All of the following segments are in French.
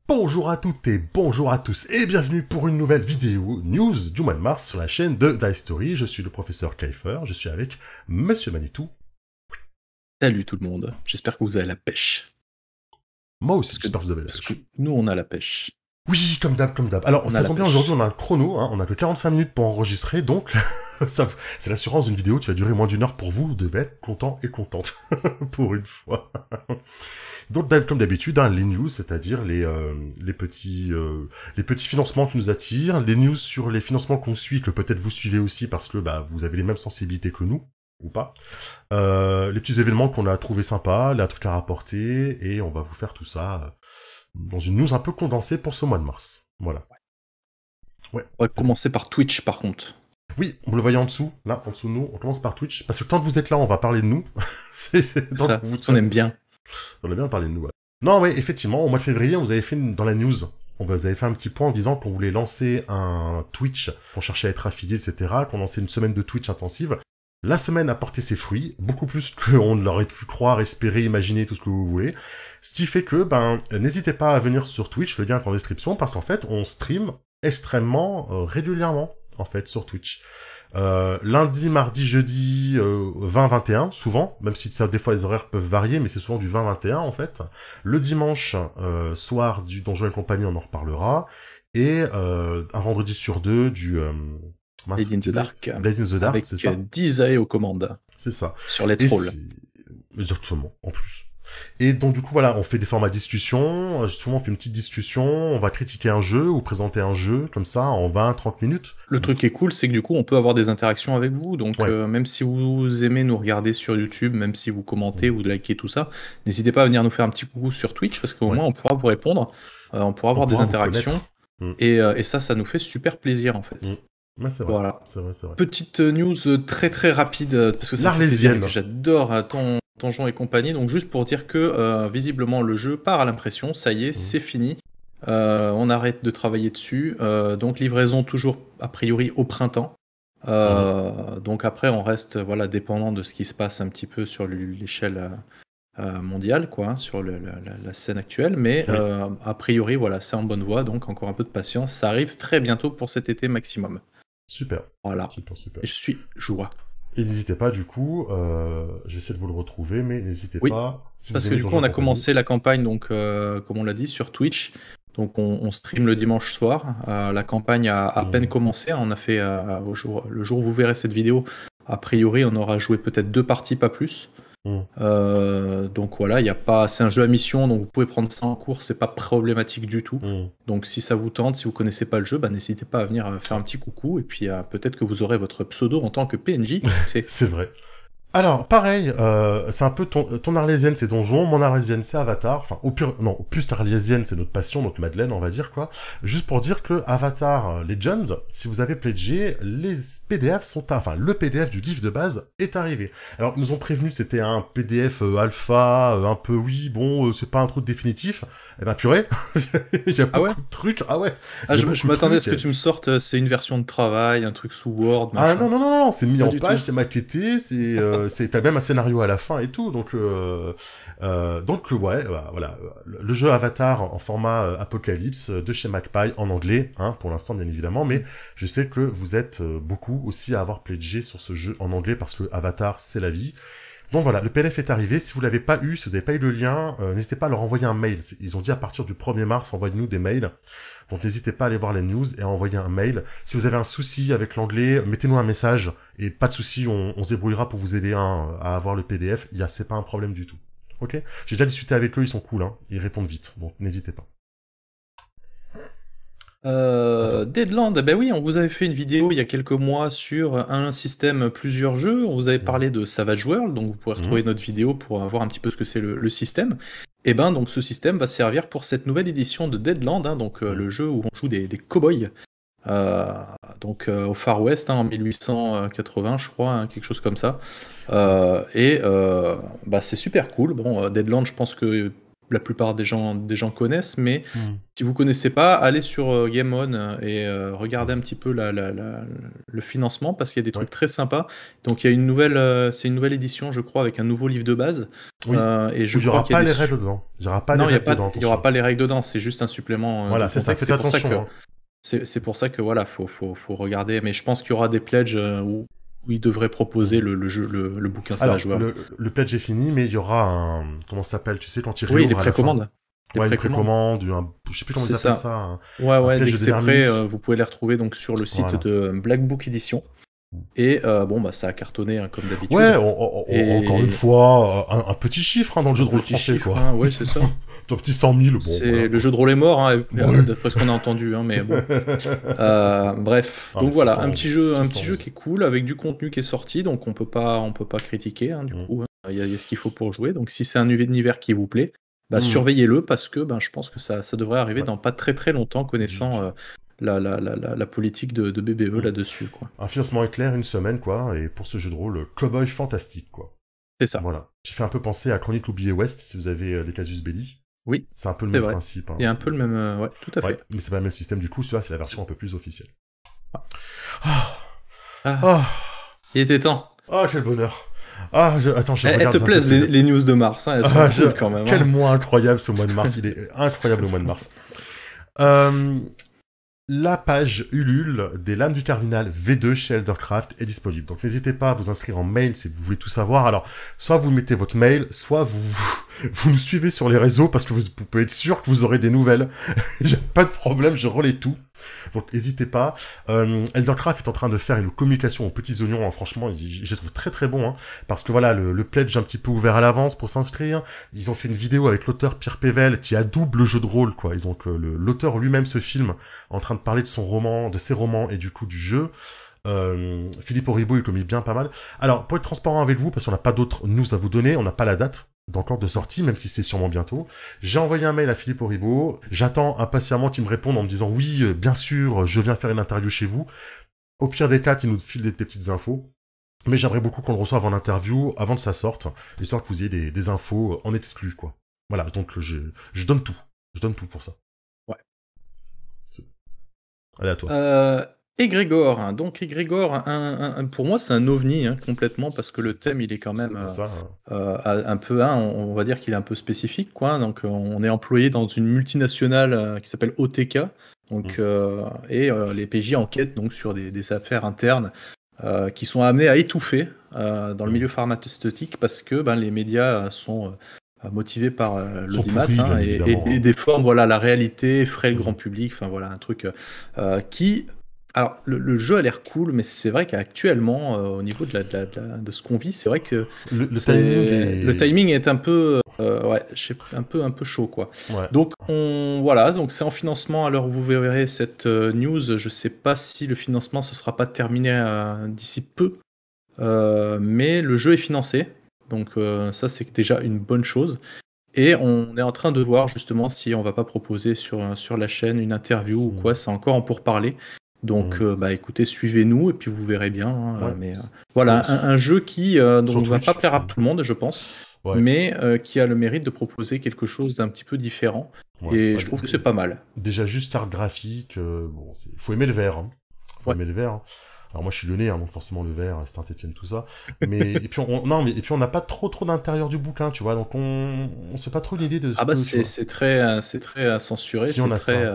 Bonjour à toutes et bonjour à tous et bienvenue pour une nouvelle vidéo news du mois de mars sur la chaîne de Dice Story. Je suis le professeur Kleifer, je suis avec Monsieur Manitou. Salut tout le monde, j'espère que vous avez la pêche. Moi aussi, j'espère que vous avez la Parce pêche. que nous on a la pêche. Oui, comme d'hab, comme d'hab. Alors, ça tombe bien, aujourd'hui on a un chrono, hein, on a que 45 minutes pour enregistrer, donc c'est l'assurance d'une vidéo qui va durer moins d'une heure pour vous, vous devez être content et contente, pour une fois. Donc, comme d'habitude, hein, les news, c'est-à-dire les petits financements qui nous attirent, les news sur les financements qu'on suit, que peut-être vous suivez aussi parce que vous avez les mêmes sensibilités que nous, ou pas. Les petits événements qu'on a trouvé sympas, les trucs à rapporter, et on va vous faire tout ça dans une news un peu condensée pour ce mois de mars. Voilà. Ouais. On va commencer par Twitch par contre. Oui, vous le voyez en dessous, là, en dessous de nous, on commence par Twitch, parce que tant que vous êtes là, on va parler de nous. Ça, on aime bien. On aime bien parler de nous, ouais. Non, ouais, effectivement, au mois de février, vous avez fait dans la news, vous avez fait un petit point en disant qu'on voulait lancer un Twitch, qu'on cherchait à être affilié, etc., qu'on lançait une semaine de Twitch intensive. La semaine a porté ses fruits, beaucoup plus qu'on l'aurait pu croire, espérer, imaginer, tout ce que vous voulez. Ce qui fait que, n'hésitez pas à venir sur Twitch, le lien est en description, parce qu'en fait, on stream extrêmement régulièrement, en fait, sur Twitch. Lundi, mardi, jeudi, 20-21, souvent, même si ça, des fois les horaires peuvent varier, mais c'est souvent du 20-21, en fait. Le dimanche, soir du Donjons et compagnie, on en reparlera. Et un vendredi sur deux, du... Blade in the Dark. Blade in the Dark, avec c'est ça. 10 AE aux commandes. C'est ça. Sur les trolls. Exactement, en plus. Et donc du coup voilà, on fait des formats discussion, souvent on fait une petite discussion, on va critiquer un jeu ou présenter un jeu, comme ça, en 20-30 minutes. Le truc qui est cool, c'est que du coup on peut avoir des interactions avec vous, donc même si vous aimez nous regarder sur YouTube, même si vous commentez ou likez tout ça, n'hésitez pas à venir nous faire un petit coucou sur Twitch, parce qu'au moins on pourra vous répondre, on pourra avoir des interactions, et ça nous fait super plaisir en fait. Ouais, c'est vrai. Voilà. C'est vrai. Petite news très très rapide, parce que c'est l'Arlésienne. J'adore Donjons et compagnie, donc juste pour dire que visiblement le jeu part à l'impression, ça y est, c'est fini. On arrête de travailler dessus, donc livraison toujours a priori au printemps. Donc après on reste dépendant de ce qui se passe un petit peu sur l'échelle mondiale, quoi, sur la scène actuelle, mais a priori c'est en bonne voie, donc encore un peu de patience, ça arrive très bientôt pour cet été maximum. Super. Voilà. Super. Et je suis joie. Et n'hésitez pas, du coup, j'essaie de vous le retrouver, mais n'hésitez pas. Si parce que du coup, on a commencé la campagne, donc, comme on l'a dit, sur Twitch. Donc, on stream le dimanche soir. La campagne a à peine commencé. On a fait, le jour où vous verrez cette vidéo, a priori, on aura joué peut-être 2 parties, pas plus. Donc voilà, c'est un jeu à mission, donc vous pouvez prendre ça en cours, c'est pas problématique du tout. Donc si ça vous tente, si vous connaissez pas le jeu, n'hésitez pas à venir faire un petit coucou, et puis peut-être que vous aurez votre pseudo en tant que PNJ. C'est vrai. Alors, pareil, c'est un peu ton Arlésienne, c'est Donjon, mon Arlésienne, c'est Avatar. Enfin, au plus Arlésienne, c'est notre passion, notre Madeleine, on va dire, quoi. Juste pour dire que Avatar Legends, si vous avez pledgé, les PDF le PDF du livre de base est arrivé. Alors, ils nous ont prévenu que c'était un PDF alpha, un peu, c'est pas un truc définitif. Eh ben, purée, il y a beaucoup de trucs. Ah ouais. Je m'attendais à ce que tu me sortes, c'est une version de travail, un truc sous Word, machin. Ah non, c'est mis en page, c'est maquetté, t'as même un scénario à la fin et tout, donc voilà, le jeu Avatar en format Apocalypse de chez Magpie en anglais, pour l'instant bien évidemment, mais je sais que vous êtes beaucoup aussi à avoir pledgé sur ce jeu en anglais parce que Avatar c'est la vie. Donc voilà, le PDF est arrivé, si vous l'avez pas eu, si vous n'avez pas eu le lien, n'hésitez pas à leur envoyer un mail, ils ont dit à partir du 1er mars, envoyez-nous des mails. Donc n'hésitez pas à aller voir les news et à envoyer un mail. Si vous avez un souci avec l'anglais, mettez-nous un message et pas de souci, on se débrouillera pour vous aider à avoir le PDF. C'est pas un problème du tout. Ok ? J'ai déjà discuté avec eux, ils sont cool, ils répondent vite. Donc n'hésitez pas. Deadland, oui, on vous avait fait une vidéo il y a quelques mois sur un système, plusieurs jeux. On vous avait parlé de Savage World, donc vous pourrez retrouver notre vidéo pour voir un petit peu ce que c'est le système. Et donc ce système va servir pour cette nouvelle édition de Deadland, donc le jeu où on joue des cow-boys, donc au Far West, en 1880, je crois, quelque chose comme ça. C'est super cool. Bon, Deadland, je pense que la plupart des gens connaissent, mais Hmm. si vous connaissez pas, allez sur Game On et regardez un petit peu le financement parce qu'il y a des trucs Ouais. très sympas. Donc il y a une nouvelle, c'est une nouvelle édition, je crois, avec un nouveau livre de base. Oui. Et je Il y crois aura qu'il y a pas des les règles dedans. Il y aura pas non, les il y a règles pas, dedans. il y aura Attention. pas les règles dedans. C'est juste un supplément Voilà, de c'est ça. contexte. Faites attention. Hein. C'est pour ça que voilà, faut regarder. Mais je pense qu'il y aura des pledges où ils devraient proposer le bouquin ça va Alors, jouer. le pledge est fini, mais il y aura un... Comment ça s'appelle? Tu sais, quand il Oui, réouvre les à la fin. précommandes. Les Ouais, une précommandes. précommande, je sais plus comment C'est ils appellent ça. ça. Ouais, pledge dès de que c'est dernière prêt, minute. vous pouvez les retrouver donc sur le site Voilà. de Black Book Edition. Et bon, bah ça a cartonné hein, comme d'habitude. Ouais, Et- encore une fois, un petit chiffre hein, dans le jeu de rôle Petit français, chiffre, quoi. hein, ouais, c'est ça. Ton petit 100 000, bon, C'est voilà. le jeu de rôle est mort, hein, Ouais. d'après ce qu'on a entendu, hein, mais bon. Bref, Ah, donc mais voilà, 600, un petit jeu 600. qui est cool avec du contenu qui est sorti, donc on peut pas critiquer du coup. Hein. Il y a ce qu'il faut pour jouer. Donc si c'est un univers qui vous plaît, bah, surveillez-le parce que je pense que ça devrait arriver dans pas très très longtemps, connaissant la politique de BBE là-dessus, quoi. Un financement éclair, une semaine, quoi, et pour ce jeu de rôle, Cowboy fantastique, quoi. C'est ça. Voilà. Qui fait un peu penser à Chronicle oublié West, si vous avez les Casus Belli. Oui. C'est un peu le C'est même vrai. principe. Hein, Il y a un peu le même, ouais, tout à fait. Ouais, mais c'est pas le même système du coup, celui-là, c'est la version un peu plus officielle. Il était temps. Ah, quel bonheur. Attends, je Elles regarde. te plaisent les news de mars, hein, elles sont cool quand même. Quel Hein. mois incroyable ce mois de mars, il est incroyable le mois de mars. La page Ulule des Lames du Cardinal V2 chez Eldercraft est disponible. Donc n'hésitez pas à vous inscrire en mail si vous voulez tout savoir. Alors, soit vous mettez votre mail, soit vous nous suivez sur les réseaux parce que vous pouvez être sûr que vous aurez des nouvelles. J'ai pas de problème, je relais tout. Donc n'hésitez pas. Eldercraft est en train de faire une communication aux petits oignons. Hein. Franchement, je les trouve très très bon. Hein, parce que voilà, le pledge est un petit peu ouvert à l'avance pour s'inscrire. Ils ont fait une vidéo avec l'auteur Pierre Pével qui adoube le jeu de rôle. Quoi. Ils ont que l'auteur lui-même se filme en train de parler de son roman, de ses romans et du coup du jeu. Philippe Auribeau il communique bien pas mal. Alors pour être transparent avec vous, parce qu'on n'a pas d'autres news à vous donner, on n'a pas la date d'encore de sortie, même si c'est sûrement bientôt. J'ai envoyé un mail à Philippe Auribeau, j'attends impatiemment qu'il me réponde en me disant oui, bien sûr, je viens faire une interview chez vous. Au pire des cas, il nous file des petites infos. Mais j'aimerais beaucoup qu'on le reçoive en interview avant que ça sorte, histoire que vous ayez des infos en exclu, quoi. Voilà, donc je donne tout. Je donne tout pour ça. Ouais. Allez, à toi. Égrégore, hein. Donc Égrégore, pour moi c'est un ovni hein, complètement parce que le thème il est quand même un peu, on va dire qu'il est un peu spécifique quoi. Donc on est employé dans une multinationale qui s'appelle OTK, donc et les PJ enquêtent donc sur des affaires internes qui sont amenées à étouffer dans le milieu pharmaceutique parce que les médias sont motivés par l'audimat et déforment voilà la réalité, effraient le grand public. Enfin voilà un truc qui alors, le jeu a l'air cool, mais c'est vrai qu'actuellement, au niveau de ce qu'on vit, c'est vrai que le timing est un peu, un peu chaud, quoi. Ouais. Donc, donc c'est en financement. À l'heure où vous verrez cette news, je sais pas si le financement ne sera pas terminé d'ici peu, mais le jeu est financé. Donc, ça, c'est déjà une bonne chose. Et on est en train de voir justement si on va pas proposer sur la chaîne une interview ou quoi. C'est encore en pourparlers. Donc, écoutez, suivez-nous et puis vous verrez bien. Hein, mais voilà, un jeu qui ne va pas plaire à tout le monde, je pense, mais qui a le mérite de proposer quelque chose d'un petit peu différent. Et je trouve que c'est pas mal. Déjà, juste art graphique, faut aimer le vert. Hein. Faut aimer le vert. Hein. Alors moi, je suis lyonnais, hein, donc forcément le vert, Saint-Étienne, tout ça. Mais et puis on n'a pas trop d'intérieur du bouquin, tu vois. Donc on se fait pas trop l'idée de. C'est très censuré. Si on a très,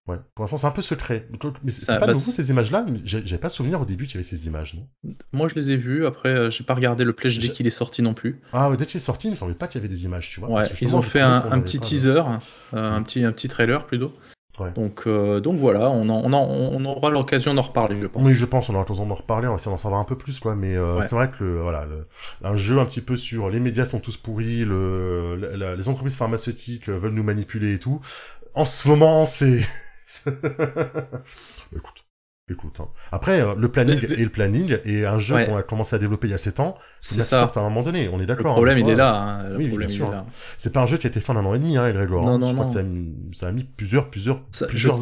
Ouais. Pour l'instant, c'est un peu secret. Mais c'est pas nouveau ces images-là. J'avais pas souvenir au début qu'il y avait ces images, non? Moi, je les ai vues. Après, j'ai pas regardé le pledge dès qu'il est sorti non plus. Ah, dès qu'il est sorti, il me semblait pas qu'il y avait des images, tu vois. Ouais, ils ont fait un petit teaser, un petit trailer plutôt. Ouais. Donc voilà, on aura l'occasion d'en reparler, je pense. Oui, je pense, on aura l'occasion d'en reparler, on va essayer d'en savoir un peu plus, quoi. Mais c'est vrai que un jeu un petit peu sur les médias sont tous pourris, les entreprises pharmaceutiques veulent nous manipuler et tout. En ce moment, c'est Écoute. Hein. Après, le planning est le planning, et un jeu qu'on a commencé à développer il y a 7 ans, c'est ça. À un moment donné, on est d'accord. Le problème, il est là. Hein, le problème, bien sûr. Il est là. C'est pas un jeu qui a été fait en 1 an et demi, hein, Grégor. Non, je crois que ça a mis plusieurs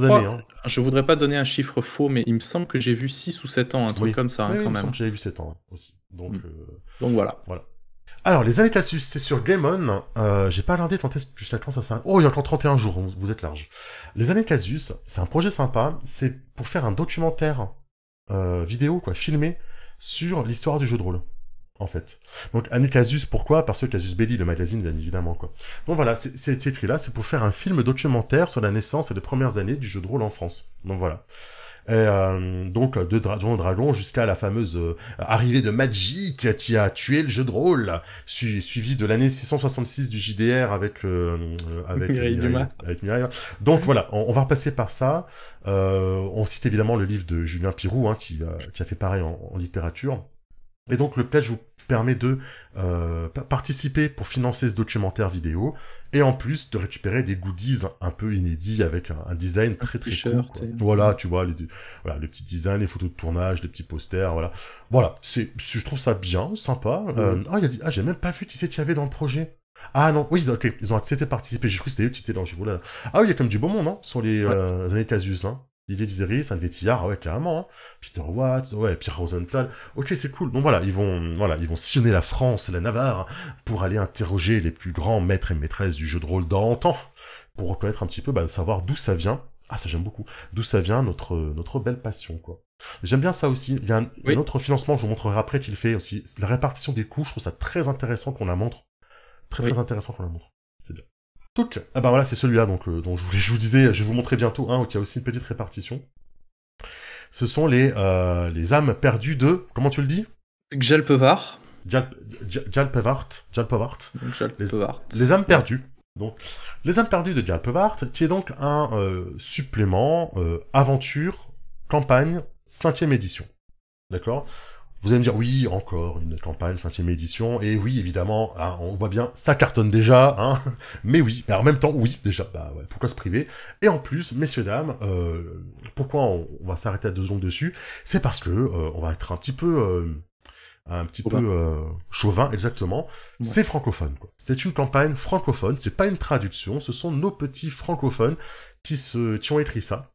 années. Hein. Je voudrais pas donner un chiffre faux, mais il me semble que j'ai vu 6 ou 7 ans, un truc comme ça, quand même. Il me semble que j'avais vu 7 ans aussi. Donc voilà. Alors, les années Casus, c'est sur Game On. J'ai pas regardé quand est-ce que ça commence à ça. Oh, il y a encore 31 jours, vous êtes large. Les années Casus, c'est un projet sympa. C'est pour faire un documentaire vidéo, quoi, filmé sur l'histoire du jeu de rôle, en fait. Donc, Années Casus, pourquoi? Parce que Casus Belli, le magazine, bien évidemment, quoi. Donc voilà, c'est écrit là, c'est pour faire un film documentaire sur la naissance et les premières années du jeu de rôle en France. Donc voilà. Et donc de Dragon jusqu'à la fameuse arrivée de Magic qui a tué le jeu de rôle, suivi de l'année 666 du JDR avec Mireille Dumas. avec Mireille. Donc voilà, on va repasser par ça. On cite évidemment le livre de Julien Pirou qui a fait pareil en littérature. Et donc le pledge vous permet de participer pour financer ce documentaire vidéo et en plus de récupérer des goodies un peu inédits avec un design très très cool, quoi. Voilà, tu vois, le petit design, les photos de tournage, les petits posters, voilà. Voilà, je trouve ça bien, sympa. J'ai même pas vu qui c'est qu'il y avait dans le projet. Ah non, oui, ok, ils ont accepté de participer, j'ai cru que c'était eux qui étaient dans le jeu. Voilà. Ah oui, il y a quand même du beau monde, hein, sur les années Casus, hein. Didier Dizeri, Anne Vétillard, ouais, carrément, hein. Peter Watts, ouais, Pierre Rosenthal. Ok, c'est cool. Donc voilà, ils vont sillonner la France et la Navarre pour aller interroger les plus grands maîtres et maîtresses du jeu de rôle d'antan, pour reconnaître un petit peu, savoir d'où ça vient. Ah, ça j'aime beaucoup. D'où ça vient notre belle passion, quoi. J'aime bien ça aussi. Il y a un autre financement, je vous montrerai après, qu'il fait aussi. La répartition des coûts, je trouve ça très intéressant qu'on la montre. Très intéressant qu'on la montre. C'est bien. Donc, voilà, c'est celui-là donc dont je vous disais, je vais vous montrer bientôt un qui a aussi une petite répartition. Ce sont les âmes perdues de, comment tu le dis? Gjalpevar. Gjalpevart. Les âmes perdues. Donc, les âmes perdues de Gjalpevart, qui est donc un supplément aventure campagne 5e édition. D'accord? Vous allez me dire, oui, encore une campagne 5e édition, et oui, évidemment, hein, on voit bien, ça cartonne déjà, hein, mais oui, mais en même temps, oui, déjà, pourquoi se priver? Et en plus, messieurs, dames, pourquoi on va s'arrêter à 2 secondes dessus? C'est parce que on va être un petit peu chauvin, exactement. Ouais. C'est francophone, quoi. C'est une campagne francophone, c'est pas une traduction, ce sont nos petits francophones qui ont écrit ça.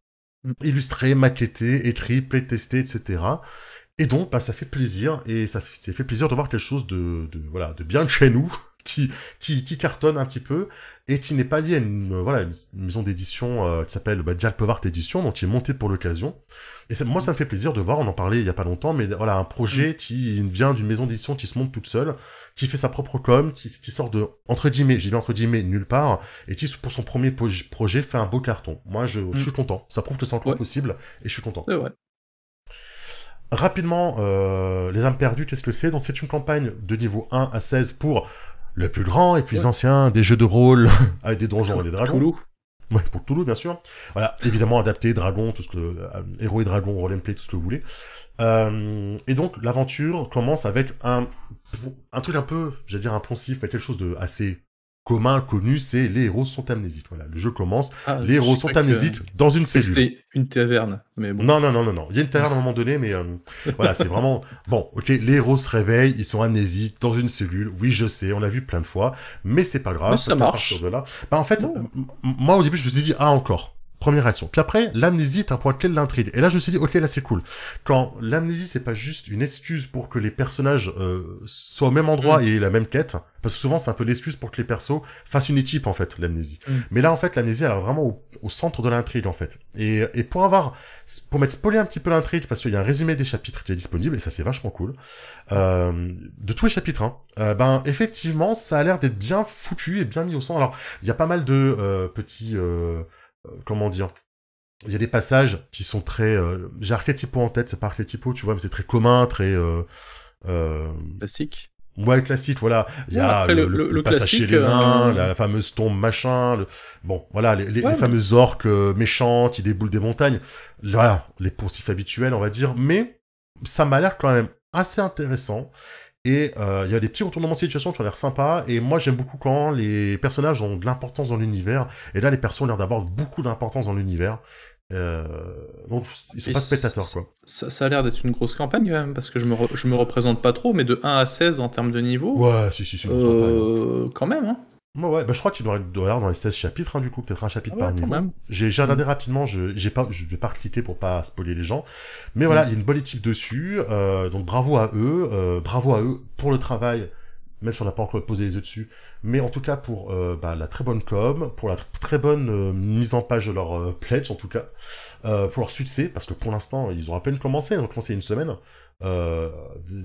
Illustré, maquetté, écrit, playtesté, etc. Et donc, ça fait plaisir, et ça fait plaisir de voir quelque chose de bien de chez nous, qui cartonne un petit peu, et qui n'est pas lié à une maison d'édition qui s'appelle Gjalpevart Édition, donc qui est montée pour l'occasion. Et moi, ça me fait plaisir de voir, on en parlait il y a pas longtemps, mais voilà, un projet qui vient d'une maison d'édition qui se monte toute seule, qui fait sa propre com, qui sort de, entre guillemets, nulle part, et qui, pour son premier projet, fait un beau carton. Moi, je suis content. Ça prouve que c'est encore possible, et je suis content. C'est vrai. Rapidement, les âmes perdues, qu'est-ce que c'est? Donc c'est une campagne de niveau 1 à 16 pour le plus grand et plus ancien des jeux de rôle avec des donjons et des dragons. Toulouse. Ouais, pour Toulouse, bien sûr. Voilà, évidemment adapté, dragon, tout ce que héros et dragons, role and play, tout ce que vous voulez. Et donc l'aventure commence avec un truc un peu, j'allais dire un poncif, mais quelque chose de assez commun, connu, c'est les héros sont amnésiques. Voilà, le jeu commence, les héros sont amnésiques dans une cellule. C'était une taverne, mais bon. Non. Il y a une taverne à un moment donné, mais voilà, c'est vraiment bon. Ok, les héros se réveillent, ils sont amnésiques dans une cellule. Oui, je sais, on l'a vu plein de fois, mais c'est pas grave. Mais ça marche. À partir de là. En fait, moi au début, je me suis dit encore. Première réaction. Puis après, l'amnésie est un point clé de l'intrigue. Et là, je me suis dit, ok, là, c'est cool. Quand l'amnésie, c'est pas juste une excuse pour que les personnages soient au même endroit et aient la même quête, parce que souvent, c'est un peu l'excuse pour que les persos fassent une équipe, en fait, l'amnésie. Mais là, en fait, l'amnésie, elle est vraiment au centre de l'intrigue, en fait. Et pour m'être spoilé un petit peu l'intrigue, parce qu'il y a un résumé des chapitres qui est disponible, et ça, c'est vachement cool, de tous les chapitres, hein, effectivement, ça a l'air d'être bien foutu et bien mis au centre. Alors, il y a pas mal de petits... comment dire, il y a des passages qui sont très j'ai archétypo en tête, c'est pas archétypo, tu vois, mais c'est très commun, très classique. Ouais, classique, voilà. Il y a le passage chez les nains, la fameuse tombe machin, bon, voilà, les fameuses orques méchantes qui déboulent des montagnes. Voilà, les poncifs habituels, on va dire, mais ça m'a l'air quand même assez intéressant. Et il y a des petits retournements de situation qui ont l'air sympas, et moi j'aime beaucoup quand les personnages ont de l'importance dans l'univers, et là les persos ont l'air d'avoir beaucoup d'importance dans l'univers, donc ils sont pas spectateurs, quoi. Ça a l'air d'être une grosse campagne quand même, parce que je me représente pas trop, mais de 1 à 16 en termes de niveau... Ouais, si, quand même, hein. Ouais, je crois qu'il doit y avoir dans les 16 chapitres, hein, du coup, peut-être un chapitre par niveau. Même. J'ai regardé rapidement, je vais pas cliquer pour pas spoiler les gens. Mais voilà, il y a une bonne équipe dessus, donc bravo à eux pour le travail même si on n'a pas encore posé les yeux dessus, mais en tout cas pour la très bonne com, pour la très bonne mise en page de leur pledge en tout cas, pour leur succès, parce que pour l'instant ils ont à peine commencé, ils ont commencé il y a une semaine,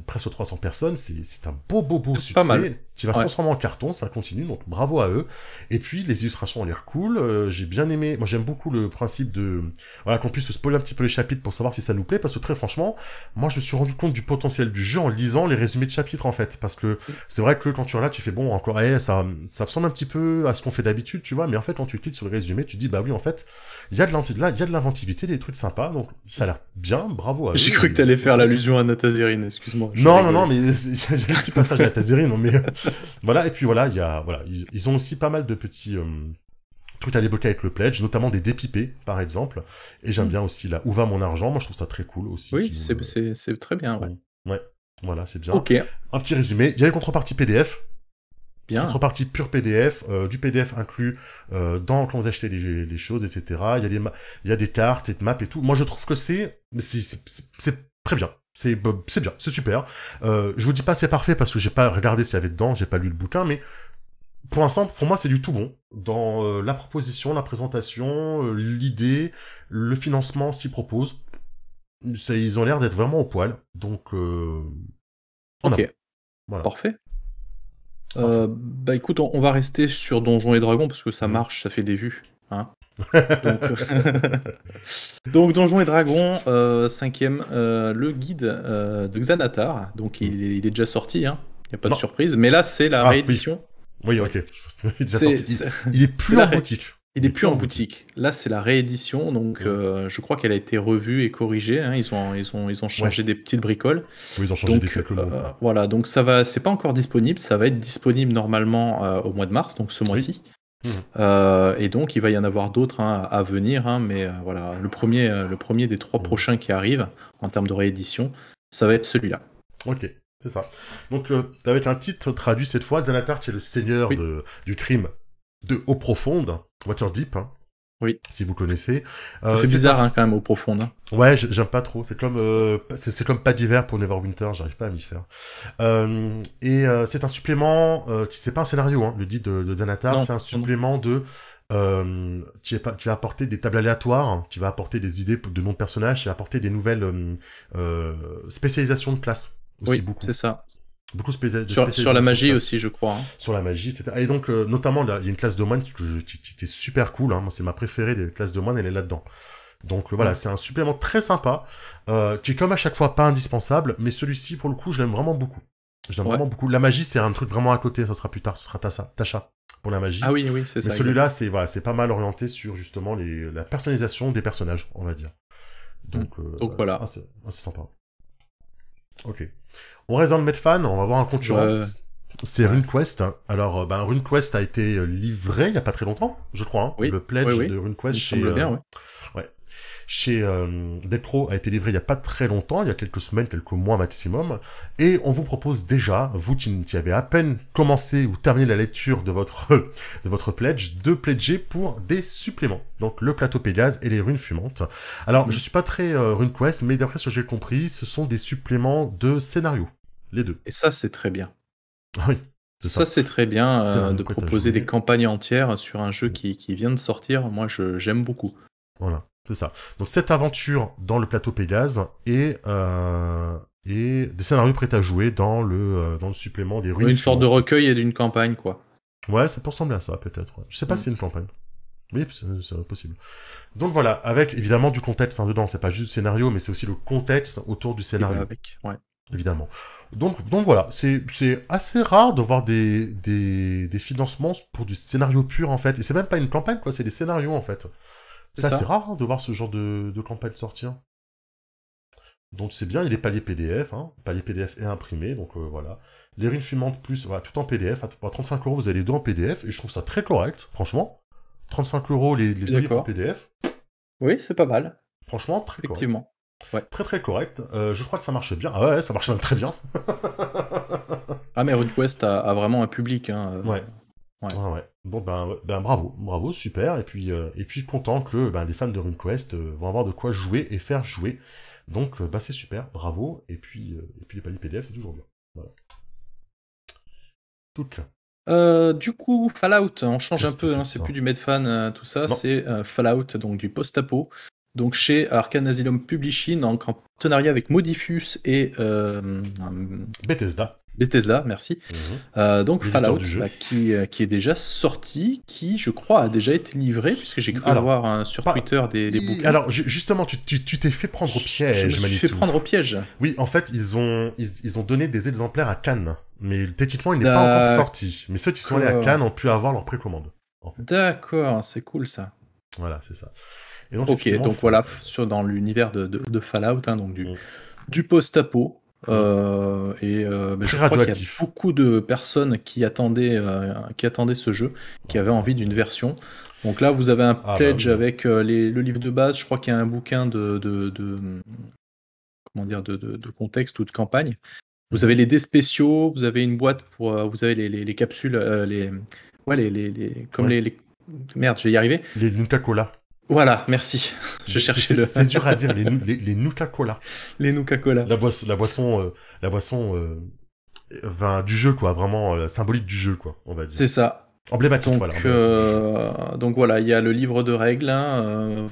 presque 300 personnes, c'est un beau succès, qui va se transformer en carton, ça continue, donc bravo à eux. Et puis les illustrations ont l'air cool, j'ai bien aimé, moi j'aime beaucoup le principe de, voilà, qu'on puisse se spoiler un petit peu les chapitres pour savoir si ça nous plaît, parce que très franchement, moi je me suis rendu compte du potentiel du jeu en lisant les résumés de chapitres en fait, parce que c'est vrai que quand tu regardes, tu fais bon, encore, ça ressemble un petit peu à ce qu'on fait d'habitude, tu vois, mais en fait quand tu cliques sur le résumé, tu dis bah oui en fait, il y a de l'inventivité, des trucs sympas, donc ça a l'air bien, bravo à eux. J'ai cru que t'allais faire l'allusion à Natazirine, excuse-moi. Non, mais j'ai un petit passage à Natazirine, mais voilà, et puis voilà, ils ont aussi pas mal de petits trucs à débloquer avec le pledge, notamment des dépipés, par exemple, et j'aime bien aussi là, où va mon argent, moi je trouve ça très cool aussi. Oui, c'est très bien, ouais. Ouais, voilà, c'est bien. Ok. Un petit résumé, il y a les contreparties PDF, bien. Contrepartie pure PDF, du PDF inclus quand vous achetez les choses, etc. Il y a des cartes et des maps et tout. Moi, je trouve que c'est très bien. C'est bien, c'est super. Je vous dis pas c'est parfait parce que j'ai pas regardé ce qu'il y avait dedans, j'ai pas lu le bouquin, mais pour l'instant, pour moi, c'est du tout bon. Dans la proposition, la présentation, l'idée, le financement, ce qu'ils proposent, ils ont l'air d'être vraiment au poil. Donc, ok. Voilà. Parfait. Bah écoute, on va rester sur Donjons et Dragons parce que ça marche, ça fait des vues. Hein. Donc Donjons et Dragons, 5e, le guide de Xanatar. Donc il est déjà sorti, hein. Il n'y a pas de surprise. Mais là, c'est la réédition. Oui, ok. Il est plus en boutique. Il est plus en boutique. Là, c'est la réédition, donc je crois qu'elle a été revue et corrigée. Hein. Ils ont changé des petites bricoles. Oui, ils ont changé des quelques mots. Voilà, donc c'est pas encore disponible. Ça va être disponible normalement au mois de mars, donc ce mois-ci. Et donc il va y en avoir d'autres à venir, hein, mais voilà, le premier des 3 prochains qui arrivent en termes de réédition, ça va être celui-là. Ok. C'est ça. Donc, avec un titre traduit cette fois, Xanatar, qui est le seigneur du crime de Eau Profonde, Waterdeep, hein, oui. Si vous connaissez. Ça fait bizarre quand même, Eau Profonde. Hein. Ouais, j'aime pas trop. C'est comme pas d'hiver pour Neverwinter, j'arrive pas à m'y faire. C'est un supplément c'est pas un scénario, hein, le dit de Xanatar, c'est un supplément qui va apporter des tables aléatoires, hein, qui va apporter des idées de noms de personnages, qui va apporter des nouvelles spécialisations de classes. Aussi beaucoup. C'est ça. Beaucoup sur la magie aussi, je crois. Hein. Sur la magie, etc. Et donc, notamment, là, il y a une classe de moine qui était super cool. Hein. Moi, c'est ma préférée des classes de moine, elle est là-dedans. Donc, voilà, c'est un supplément très sympa, qui est comme à chaque fois pas indispensable, mais celui-ci, pour le coup, je l'aime vraiment beaucoup. Vraiment beaucoup. La magie, c'est un truc vraiment à côté, ça sera plus tard, ce sera Tasha pour la magie. Ah oui, c'est ça. Mais celui-là, c'est pas mal orienté sur, justement, la personnalisation des personnages, on va dire. Donc voilà. C'est sympa. Ok. On reste dans le Medfan, on va voir un concurrent. C'est RuneQuest. Alors, RuneQuest a été livré il y a pas très longtemps, je crois. Hein. Le pledge de RuneQuest chez Delpro a été livré il y a pas très longtemps, il y a quelques semaines, quelques mois maximum. Et on vous propose déjà, vous qui avez à peine commencé ou terminé la lecture de votre pledge, de pledger pour des suppléments. Donc le plateau Pégase et les runes fumantes. Alors, je suis pas très RuneQuest, mais d'après ce que j'ai compris, ce sont des suppléments de scénario. Les deux. Et ça, c'est très bien. Oui. Ça, c'est très bien de proposer des campagnes entières sur un jeu qui vient de sortir. Moi, j'aime beaucoup. Voilà, c'est ça. Donc, cette aventure dans le plateau Pégase et des scénarios prêts à jouer dans le supplément des runes. Une sorte de recueil et d'une campagne, quoi. Ouais, ça peut ressembler à ça, peut-être. Ouais. Je sais pas si c'est une campagne. Oui, c'est possible. Donc voilà, avec évidemment du contexte dedans. C'est pas juste le scénario, mais c'est aussi le contexte autour du scénario. Évidemment. Donc voilà, c'est assez rare de voir des financements pour du scénario pur en fait. Et c'est même pas une campagne quoi, c'est des scénarios en fait. C'est assez rare de voir ce genre de campagne sortir. Donc c'est bien, il y a des paliers PDF, hein, palier PDF et imprimé, donc voilà. Les runes fumantes plus, voilà, tout en PDF, à 35 €, vous avez les deux en PDF, et je trouve ça très correct, franchement. 35 € les deux livres en PDF. Oui, c'est pas mal. Franchement, très correct. Effectivement. Ouais. Très très correct. Je crois que ça marche bien. Ah ouais, ça marche même très bien. Ah mais RuneQuest a vraiment un public. Hein. Ouais. Bon bravo, super. Et puis content que les fans de RuneQuest vont avoir de quoi jouer et faire jouer. Donc c'est super, bravo. Et puis les paliers PDF c'est toujours bien. Voilà. Toute là. Du coup, Fallout, on change un peu, spécial, c'est ça. plus du Medfan, tout ça, Non. c'est Fallout, donc du post-apo. Donc chez Arcane Asylum Publishing, donc en partenariat avec Modifus et Bethesda. Bethesda, merci. Donc L'éditeur Fallout, du jeu. qui est déjà sorti, qui je crois a déjà été livré, puisque j'ai cru Alors, voir sur pas- Twitter des bouquins. Alors, justement, tu t'es fait prendre au piège, Je me suis fait Manitou. prendre au piège. Oui, en fait, ils ont donné des exemplaires à Cannes. Mais techniquement, il n'est pas encore sorti. Mais ceux qui sont allés à Cannes ont pu avoir leur précommande. En fait. D'accord, c'est cool ça. Voilà, c'est ça. Et donc, Ok, donc voilà, dans l'univers de Fallout, hein, donc du post-apo. Je crois qu'il y a beaucoup de personnes qui attendaient ce jeu, qui avaient envie d'une version. Donc là, vous avez un pledge avec le livre de base. Je crois qu'il y a un bouquin de contexte ou de campagne. Vous avez les dés spéciaux, vous avez une boîte pour, vous avez les capsules, merde, je vais y arriver. Les Nuka-Cola. Voilà, merci. Je cherchais le. C'est dur à dire, les Nuka-Cola. Les Nuka-Cola. La boisson du jeu, quoi, vraiment symbolique du jeu, quoi, on va dire. C'est ça. Emblématique, donc voilà, il y a le livre de règles,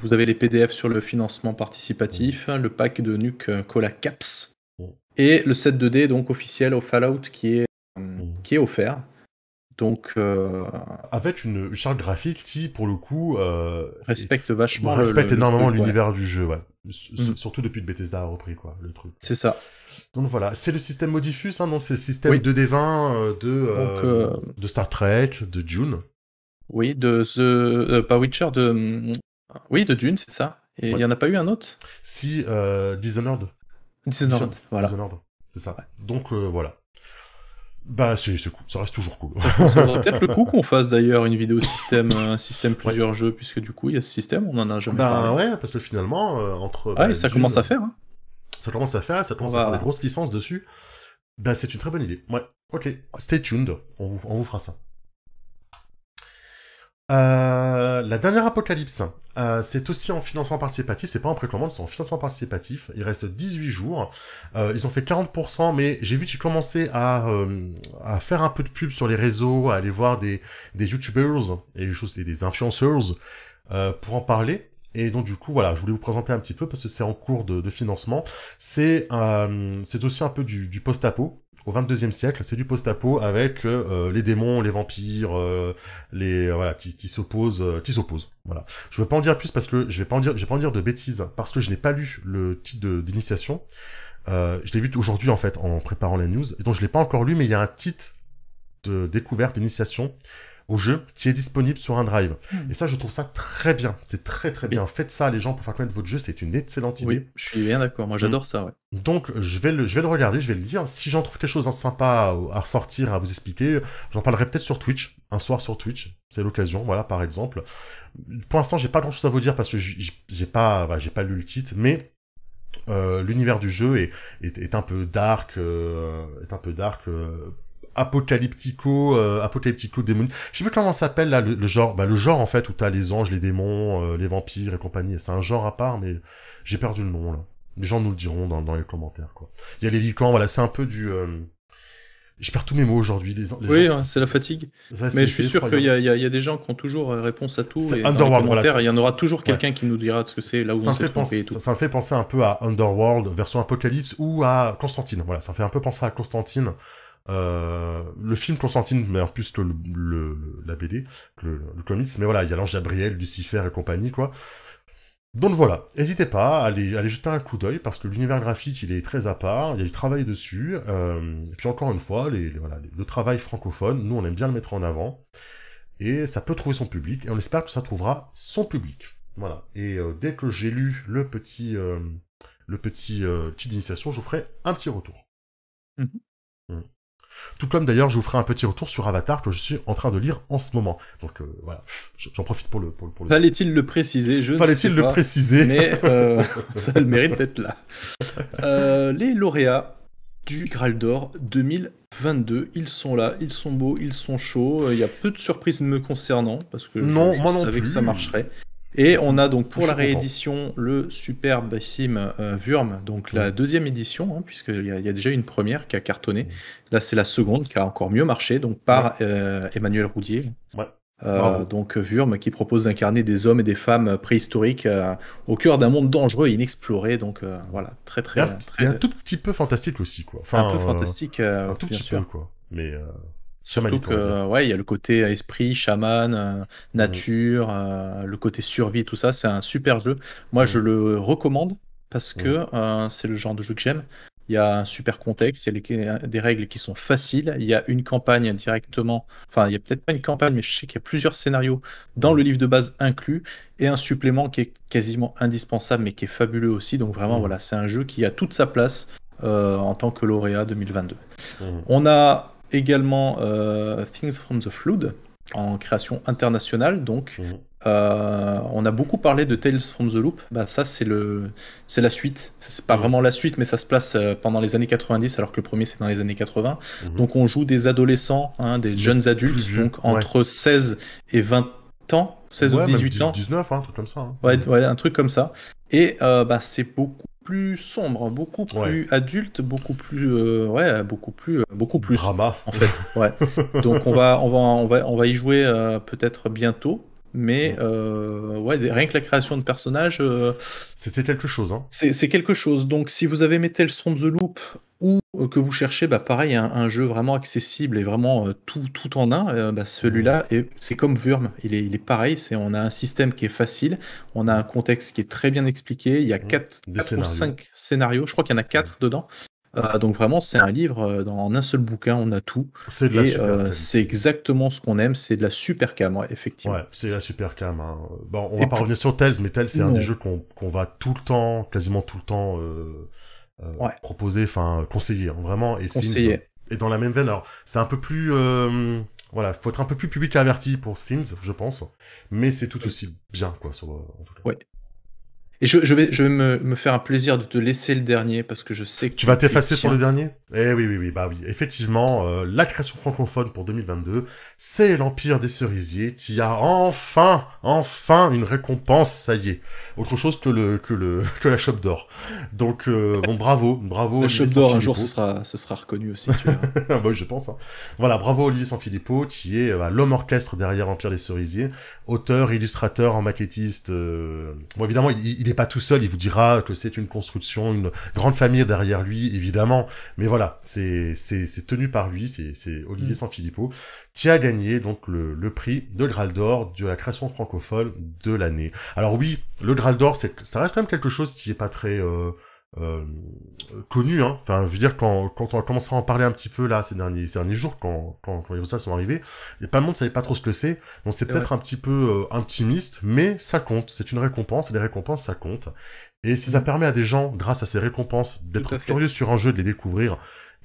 vous avez les PDF sur le financement participatif, le pack de Nuka-Cola Caps, et le set de dés donc officiel au Fallout qui est offert. Donc avec une charte graphique qui, pour le coup, respecte vachement énormément l'univers du jeu, ouais. Surtout depuis que Bethesda a repris, quoi, le truc. C'est ça. Donc voilà, c'est le système Modifus, hein, donc c'est le système 2D20 de Star Trek, de Dune. Oui, pas Witcher, de Dune, c'est ça. Et il n'y en a pas eu un autre? Si, Dishonored. Voilà. Dishonored, c'est ça. Donc voilà. Bah c'est cool, ça reste toujours cool. Ça vaudrait peut-être le coup qu'on fasse d'ailleurs une vidéo système, un système plusieurs jeux, puisque du coup il y a ce système, on en a jamais parlé. Ouais, parce que finalement, entre... et ça commence à faire, hein. Ça commence à faire des grosses licences dessus. Bah c'est une très bonne idée. Ouais, ok. Stay tuned, on vous fera ça. La dernière Apocalypse, c'est aussi en financement participatif, c'est pas en précommande, c'est en financement participatif. Il reste 18 jours. Ils ont fait 40%, mais j'ai vu qu'ils commençaient à faire un peu de pub sur les réseaux, à aller voir des youtubers et des influencers pour en parler. Et donc du coup, voilà, je voulais vous présenter un petit peu parce que c'est en cours de financement. C'est aussi un peu du post-apo. Au 22e siècle, c'est du post-apo avec les démons, les vampires, qui s'opposent. Voilà. Je veux pas en dire plus parce que je vais pas en dire de bêtises parce que je n'ai pas lu le titre d'initiation. Je l'ai vu aujourd'hui en fait en préparant la news et donc je l'ai pas encore lu, mais il y a un titre de découverte d'initiation au jeu qui est disponible sur un drive. Et ça, je trouve ça très bien. C'est très très bien. Faites ça, les gens, pour faire connaître votre jeu, c'est une excellente idée. Oui, je suis bien d'accord. Moi, j'adore ça, ouais. Donc, je vais le regarder, je vais le lire. Si j'en trouve quelque chose de sympa à ressortir, à vous expliquer, j'en parlerai peut-être sur Twitch, un soir sur Twitch. C'est l'occasion, voilà, par exemple. Pour l'instant, j'ai pas grand-chose à vous dire parce que j'ai pas lu le titre, mais l'univers du jeu est un peu dark, apocalyptico démonique. Je sais plus comment ça s'appelle là le genre en fait où t'as les anges, les démons, les vampires et compagnie. C'est un genre à part, mais j'ai perdu le nom là. Les gens nous le diront dans les commentaires quoi. Il y a les licans, voilà, c'est un peu du. Je perds tous mes mots aujourd'hui. Oui, gens, c'est la fatigue. Mais je suis sûr qu'il y a des gens qui ont toujours réponse à tout. Et dans les commentaires, il y en aura toujours quelqu'un qui nous dira ce que c'est là où on s'est trompé et tout. Ça me fait penser un peu à Underworld version Apocalypse ou à Constantine. Voilà, ça me fait un peu penser à Constantine. Le film Constantine, mais en plus que la BD, le comics, mais voilà, il y a l'ange Gabriel, Lucifer et compagnie, quoi. Donc voilà, n'hésitez pas à aller jeter un coup d'œil, parce que l'univers graphique, il est très à part, il y a du travail dessus, et puis encore une fois, le travail francophone, nous on aime bien le mettre en avant, et ça peut trouver son public, et on espère que ça trouvera son public. Voilà, et dès que j'ai lu le petit d'initiation, je vous ferai un petit retour. Tout comme d'ailleurs, je vous ferai un petit retour sur Avatar que je suis en train de lire en ce moment. Donc voilà, j'en profite pour le. Fallait-il le préciser? Fallait-il le préciser? Mais ça a le mérite d'être là. Les lauréats du Graal d'Or 2022, ils sont là, ils sont beaux, ils sont chauds. Il y a peu de surprises me concernant parce que je savais que ça marcherait. Et on a donc pour Je la suis content. réédition le superbissime Wurm, donc la deuxième édition, hein, puisqu'il y a déjà une première qui a cartonné. Là, c'est la seconde qui a encore mieux marché, donc par Emmanuel Roudier. Ouais. Bravo. Donc Wurm qui propose d'incarner des hommes et des femmes préhistoriques au cœur d'un monde dangereux et inexploré. Donc voilà, très Et un tout petit peu fantastique aussi, quoi. Enfin, un peu fantastique, un tout bien petit sûr. peu, quoi. Mais Surtout que, ouais, il y a le côté esprit, chaman, nature, le côté survie, tout ça. C'est un super jeu. Moi, je le recommande parce que c'est le genre de jeu que j'aime. Il y a un super contexte, il y a des règles qui sont faciles. Il y a une campagne directement. Enfin, il y a peut-être pas une campagne, mais je sais qu'il y a plusieurs scénarios dans le livre de base inclus et un supplément qui est quasiment indispensable, mais qui est fabuleux aussi. Donc, vraiment, voilà, c'est un jeu qui a toute sa place en tant que lauréat 2022. On a également Things from the Flood en création internationale, donc on a beaucoup parlé de Tales from the Loop. Bah, ça c'est la suite, c'est pas vraiment la suite, mais ça se place pendant les années 90 alors que le premier c'est dans les années 80. Donc on joue des adolescents, des jeunes adultes, donc entre 16 et 20 ans, 16 ou 18 ans, 19, un truc comme ça. Ouais, un truc comme ça. Et c'est beaucoup plus sombre, beaucoup plus adulte, beaucoup plus drama en fait. Ouais. Donc on va y jouer peut-être bientôt, mais rien que la création de personnages, c'était quelque chose. Hein. C'est quelque chose. Donc si vous avez aimé Tales from the Loop ou que vous cherchez, pareil, un jeu vraiment accessible et vraiment tout en un, celui-là, c'est comme Wurm, il est pareil, on a un système qui est facile, on a un contexte qui est très bien expliqué, il y a 4 ou 5 scénarios, je crois qu'il y en a 4 dedans. Donc vraiment, c'est un livre, en un seul bouquin, on a tout. C'est de la super c'est exactement ce qu'on aime, c'est de la super cam, effectivement. Ouais, c'est la super cam. Hein. Bon, on va pas revenir sur Tales, mais Tales, c'est un des jeux qu'on va tout le temps, quasiment tout le temps, proposer, enfin, conseiller, hein, vraiment. Et conseiller. Et dans la même veine, alors, c'est un peu plus, voilà, faut être un peu plus public averti pour Sims, je pense. Mais c'est tout aussi bien, quoi, en tout cas. Ouais. Et je vais me faire un plaisir de te laisser le dernier parce que je sais que tu vas t'effacer pour le dernier. Eh oui, bah oui. Effectivement, la création francophone pour 2022, c'est l'Empire des Cerisiers qui a enfin une récompense, ça y est. Autre chose que la Chope d'Or. Donc bon, bravo. La Chope d'Or un jour ce sera reconnu aussi, tu vois. Bah oui, je pense. Hein. Voilà, bravo Olivier Sanfilippo qui est l'homme orchestre derrière l'Empire des Cerisiers, auteur, illustrateur, maquettiste. Bon évidemment, il est pas tout seul, il vous dira que c'est une construction, une grande famille derrière lui, évidemment. Mais voilà, c'est tenu par lui, c'est Olivier Sanfilippo, qui a gagné donc le prix de Graal d'Or de la création francophone de l'année. Alors oui, le Graal d'Or, ça reste quand même quelque chose qui est pas très connu, hein. Enfin, je veux dire, quand on a commencé à en parler un petit peu là ces derniers jours, quand les résultats sont arrivés, et pas le monde savait pas trop ce que c'est. Donc c'est peut-être un petit peu intimiste, mais ça compte. C'est une récompense, et les récompenses ça compte. Et si ça permet à des gens, grâce à ces récompenses, d'être curieux sur un jeu, de les découvrir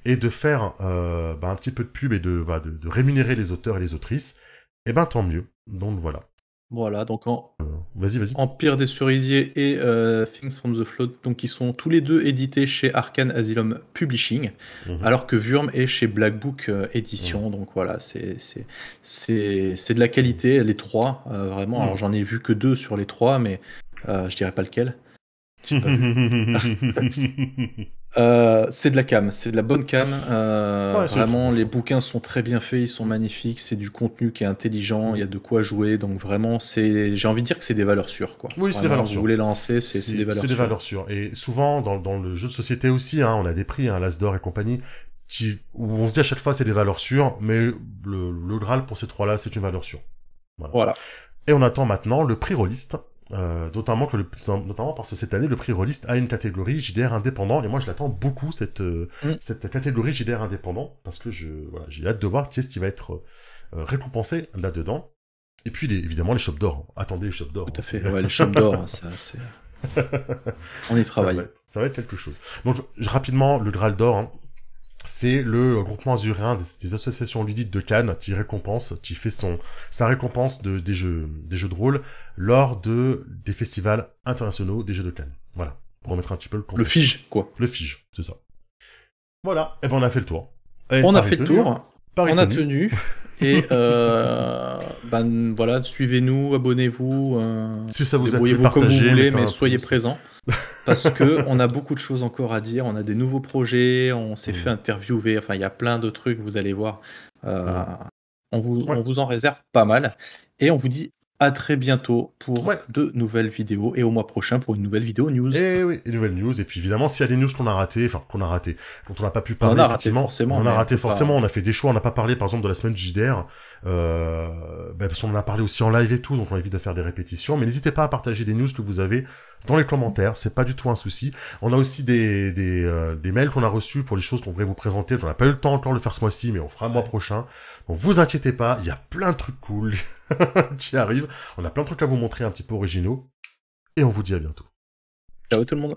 et de faire un petit peu de pub et de rémunérer les auteurs et les autrices, eh ben tant mieux. Donc voilà. Voilà, donc vas-y. Empire des Cerisiers et Things from the Flood, donc ils sont tous les deux édités chez Arcane Asylum Publishing, alors que Wurm est chez Black Book Édition. Donc voilà, c'est de la qualité, les trois, vraiment. Alors j'en ai vu que 2 sur les 3, mais je dirais pas lequel. C'est de la cam, c'est de la bonne cam. Vraiment, les bouquins sont très bien faits, ils sont magnifiques, c'est du contenu qui est intelligent, il y a de quoi jouer, donc vraiment, j'ai envie de dire que c'est des valeurs sûres, quoi. Oui, c'est des valeurs sûres. Vous voulez lancer, c'est des valeurs sûres. C'est des valeurs sûres. Et souvent, dans le jeu de société aussi, hein, on a des prix, l'As d'Or et compagnie, où on se dit à chaque fois c'est des valeurs sûres, mais le Graal pour ces trois-là, c'est une valeur sûre. Voilà. Et on attend maintenant le prix Rollist. Notamment parce que cette année le prix Rollist a une catégorie JDR indépendant et moi je l'attends beaucoup cette catégorie JDR indépendant parce que j'ai hâte de voir qui est-ce qui va être récompensé là-dedans. Et puis évidemment les Chopes d'Or. Attendez les Chopes d'Or. Tout à fait. Ouais, les Chopes d'Or, ça c'est on y travaille. Ça va être quelque chose. Donc rapidement le Graal d'Or. Hein. C'est le groupement azuréen des associations ludiques de Cannes qui fait sa récompense des jeux de rôle lors des festivals internationaux des jeux de Cannes. Voilà. Pour remettre un petit peu le contexte. Le FIGE, quoi. Le FIGE, c'est ça. Voilà. Et ben, on a fait le tour. On a fait le tour. On a tenu. Et ben voilà, suivez-nous, abonnez-vous. Si ça vous a plu, débrouillez-vous comme vous partagez, voulez, mettez mais un soyez pouce. présents. Parce que on a beaucoup de choses encore à dire. On a des nouveaux projets. On s'est fait interviewer. Enfin, il y a plein de trucs, vous allez voir. On vous en réserve pas mal. Et on vous dit à très bientôt pour de nouvelles vidéos. Et au mois prochain pour une nouvelle vidéo news. Et oui, une nouvelle news. Et puis évidemment, s'il y a des news qu'on a ratées, dont on n'a pas pu parler, on a raté forcément. On a raté forcément, on a fait des choix, on n'a pas parlé par exemple de la semaine JDR, parce qu'on en a parlé aussi en live et tout, donc on évite de faire des répétitions. Mais n'hésitez pas à partager des news que vous avez dans les commentaires, c'est pas du tout un souci. On a aussi des mails qu'on a reçus pour les choses qu'on voudrait vous présenter. On n'a pas eu le temps encore de le faire ce mois-ci, mais on fera le mois prochain. Donc vous inquiétez pas, il y a plein de trucs cool qui arrivent. On a plein de trucs à vous montrer un petit peu originaux. Et on vous dit à bientôt. Ciao tout le monde.